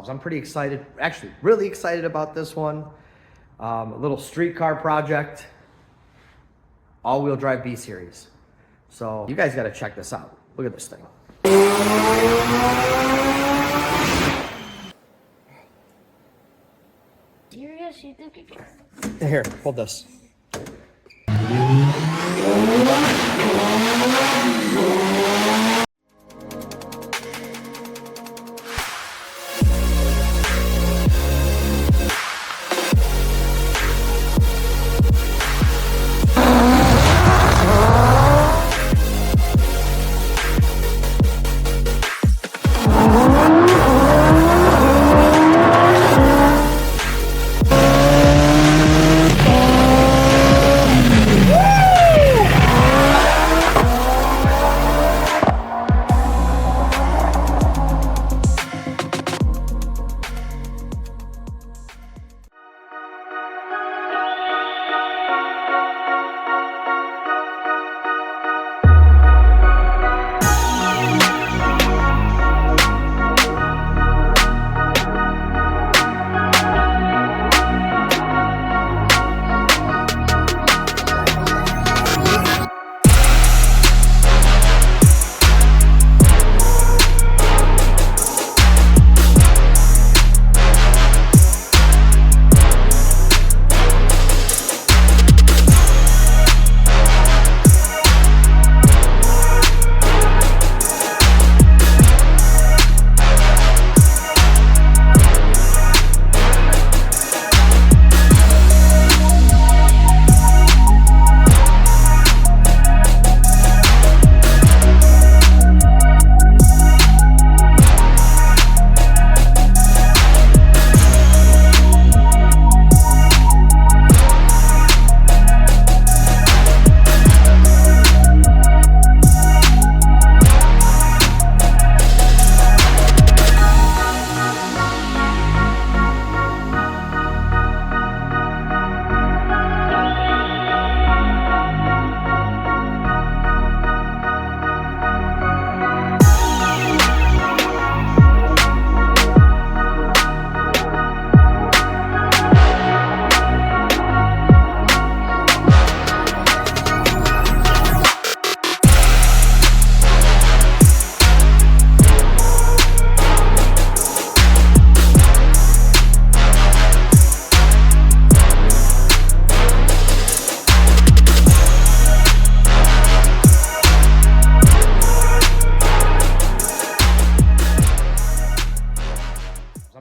I'm pretty excited, actually really excited about this one. A little street car project, all-wheel drive B series. So you guys got to check this out. Look at this thing. Serious? You think you can? Here, hold this.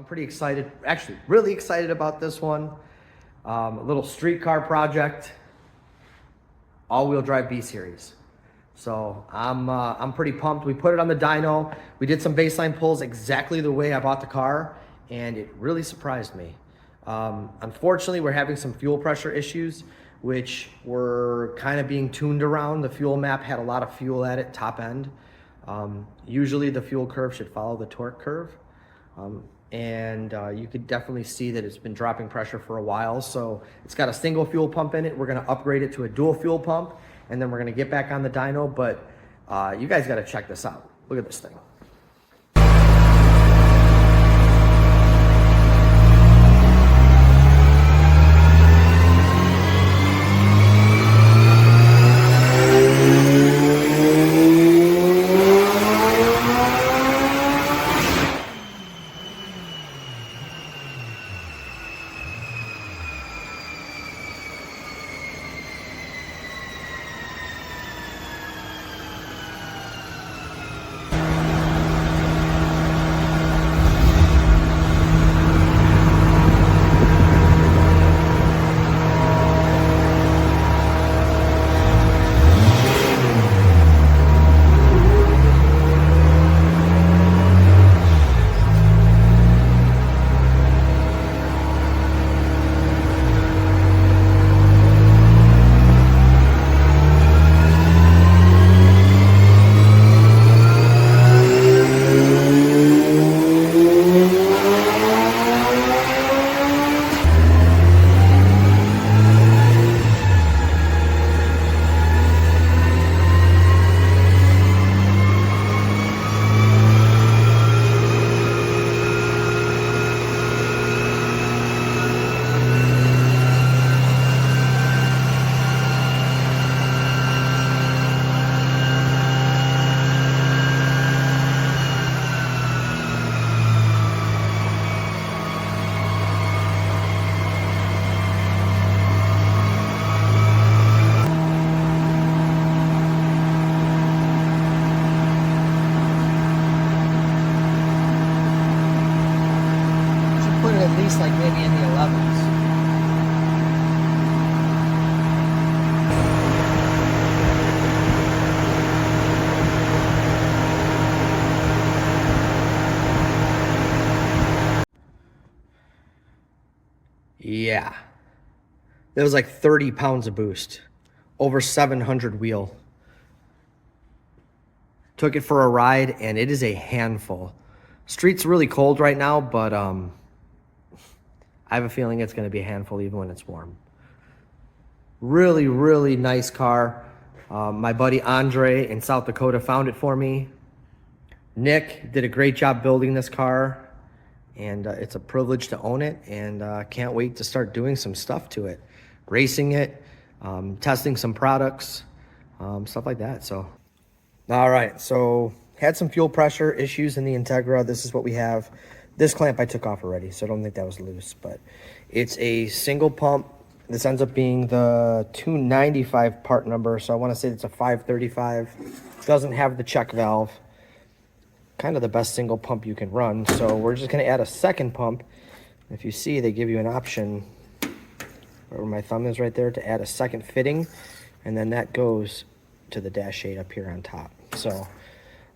Pretty excited, actually really excited about this one. A little street car project, all-wheel drive B series. So I'm pretty pumped. We put it on the dyno. We did some baseline pulls exactly the way I bought the car, and it really surprised me. Unfortunately, we're having some fuel pressure issues, which were kind of being tuned around. The fuel map had a lot of fuel at it, top end. Usually the fuel curve should follow the torque curve. And you could definitely see that it's been dropping pressure for a while. So it's got a single fuel pump in it. We're gonna upgrade it to a dual fuel pump, and then we're gonna get back on the dyno, but you guys gotta check this out. Look at this thing. least like maybe in the 11s. Yeah, that was like 30 pounds of boost, over 700 wheel. Took it for a ride and it is a handful. Street's really cold right now, but I have a feeling it's gonna be a handful even when it's warm. Really, really nice car. My buddy Andre in South Dakota found it for me. Nick did a great job building this car. And it's a privilege to own it, and can't wait to start doing some stuff to it. Racing it, testing some products, stuff like that. So, all right, so had some fuel pressure issues in the Integra. This is what we have. This clamp I took off already, so I don't think that was loose, but it's a single pump. This ends up being the 295 part number, so I want to say it's a 535. Doesn't have the check valve. Kind of the best single pump you can run. So we're just going to add a second pump. If you see, they give you an option where my thumb is right there to add a second fitting, and then that goes to the dash shade up here on top. So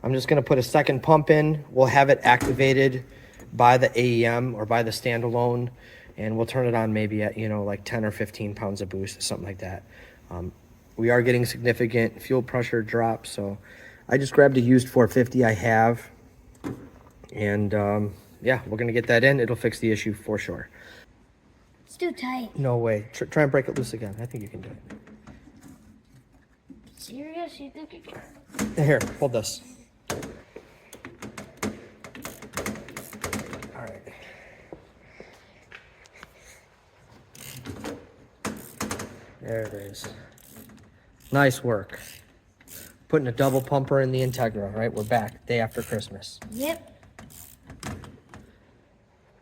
I'm just going to put a second pump in. We'll have it activated by the AEM or by the standalone, and we'll turn it on maybe at, you know, like 10 or 15 pounds of boost, something like that. We are getting significant fuel pressure drops, so I just grabbed a used 450 I have, and yeah, we're gonna get that in. It'll fix the issue for sure. It's too tight. No way. Try and break it loose again. I think you can do it. Serious? You think you can? Here, hold this. All right. There it is. Nice work. Putting a double pumper in the Integra, right? We're back, day after Christmas. Yep.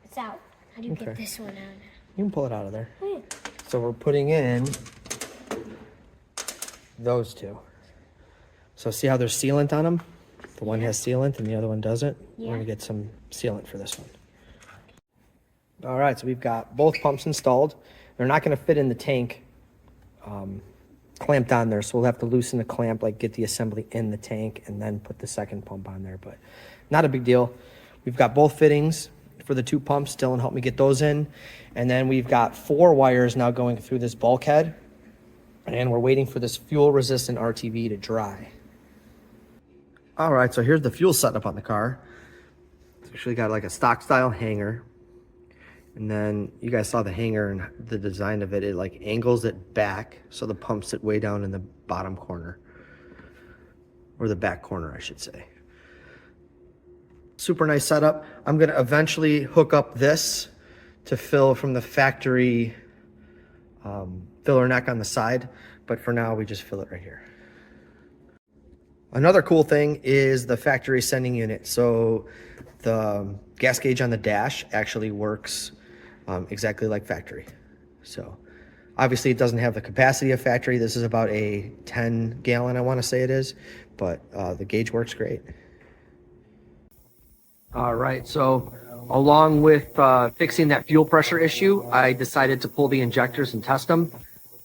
It's out. How do you Okay. get this one out? You can pull it out of there. Oh, yeah. So we're putting in those two. So see how there's sealant on them? The one has sealant and the other one doesn't. Yeah. We're gonna get some sealant for this one. All right, so we've got both pumps installed. They're not gonna fit in the tank clamped on there, so we'll have to loosen the clamp, like get the assembly in the tank and then put the second pump on there, but not a big deal. We've got both fittings for the two pumps. Dylan helped me get those in. And then we've got 4 wires now going through this bulkhead, and we're waiting for this fuel resistant RTV to dry. All right, so here's the fuel setup on the car. It's actually got like a stock style hanger. And then you guys saw the hanger and the design of it. It like angles it back so the pumps sit way down in the bottom corner, or the back corner, I should say. Super nice setup. I'm gonna eventually hook up this to fill from the factory filler neck on the side, but for now we just fill it right here. Another cool thing is the factory sending unit. So the gas gauge on the dash actually works exactly like factory. So obviously it doesn't have the capacity of factory. This is about a 10 gallon, I want to say it is, but the gauge works great. All right, so along with fixing that fuel pressure issue, I decided to pull the injectors and test them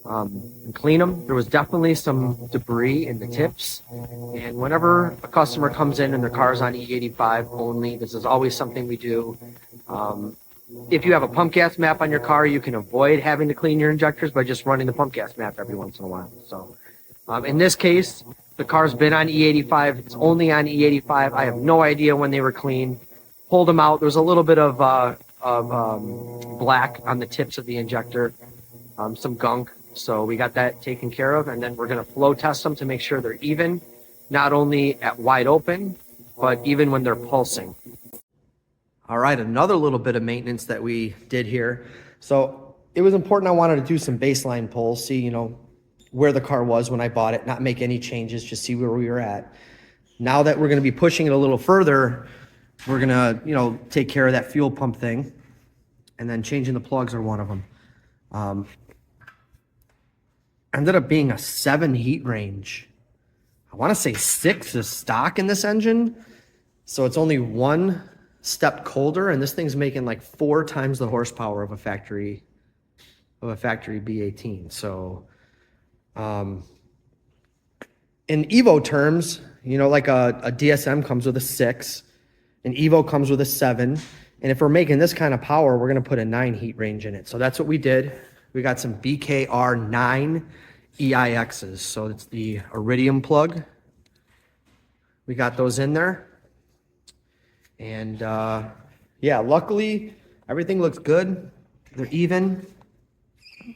and clean them. There was definitely some debris in the tips, and whenever a customer comes in and their car is on E85 only, this is always something we do. If you have a pump gas map on your car, you can avoid having to clean your injectors by just running the pump gas map every once in a while. So in this case, the car's been on E85. It's only on E85. I have no idea when they were cleaned. Pulled them out. There was a little bit of black on the tips of the injector, some gunk. So we got that taken care of, and then we're going to flow test them to make sure they're even, not only at wide open, but even when they're pulsing. All right, another little bit of maintenance that we did here. So it was important. I wanted to do some baseline pulls, see, you know, where the car was when I bought it, not make any changes, just see where we were at. Now that we're going to be pushing it a little further, we're going to, you know, take care of that fuel pump thing, and then changing the plugs are one of them. Ended up being a 7 heat range. I want to say 6 is stock in this engine. So it's only 1 stepped colder, and this thing's making like 4 times the horsepower of a factory B18. So in Evo terms, you know, like a DSM comes with a 6, an Evo comes with a 7, and if we're making this kind of power, we're gonna put a 9 heat range in it. So that's what we did. We got some BKR 9 EIXs. So it's the iridium plug. We got those in there. And yeah, luckily everything looks good. They're even.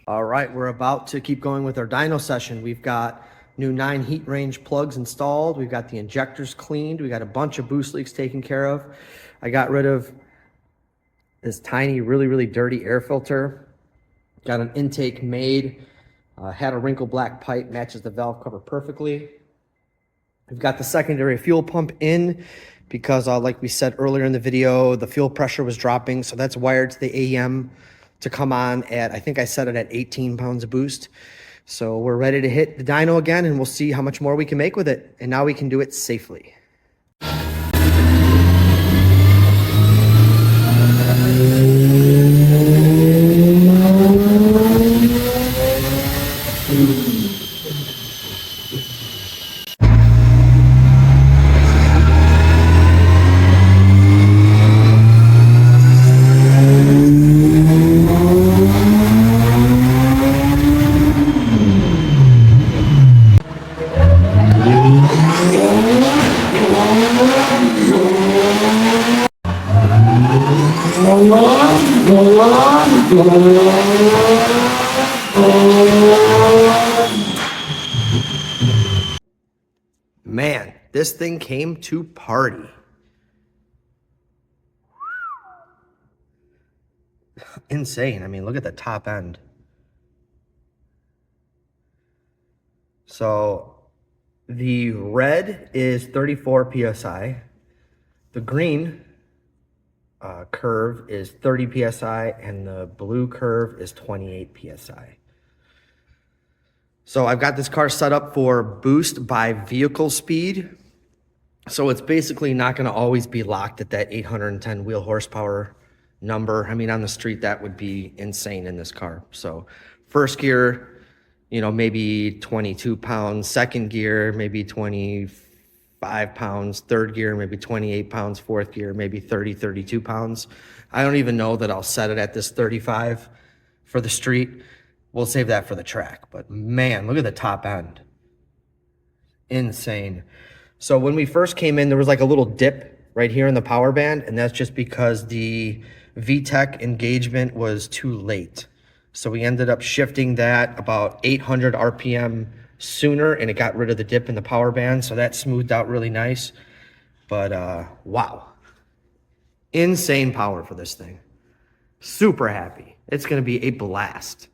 All right, we're about to keep going with our dyno session. We've got new 9 heat range plugs installed. We've got the injectors cleaned. We got a bunch of boost leaks taken care of. I got rid of this tiny, really dirty air filter. Got an intake made. Had a wrinkle black pipe, matches the valve cover perfectly. We've got the secondary fuel pump in because like we said earlier in the video, the fuel pressure was dropping. So that's wired to the AEM to come on at, I think I set it at 18 pounds of boost. So we're ready to hit the dyno again, and we'll see how much more we can make with it. And now we can do it safely. Man, this thing came to party. Insane. I mean, look at the top end. So the red is 34 PSI. The green curve is 30 PSI, and the blue curve is 28 PSI. So I've got this car set up for boost by vehicle speed. So it's basically not going to always be locked at that 810 wheel horsepower number. I mean, on the street, that would be insane in this car. So first gear, you know, maybe 22 pounds. Second gear, maybe 25 pounds. Third gear, maybe 28 pounds. Fourth gear, maybe 30, 32 pounds. I don't even know that I'll set it at this 35 for the street. We'll save that for the track. But man, look at the top end. Insane. So when we first came in, there was like a little dip right here in the power band, and that's just because the VTEC engagement was too late. So we ended up shifting that about 800 RPM sooner, and it got rid of the dip in the power band. So that smoothed out really nice. But wow. Insane power for this thing. Super happy. It's going to be a blast.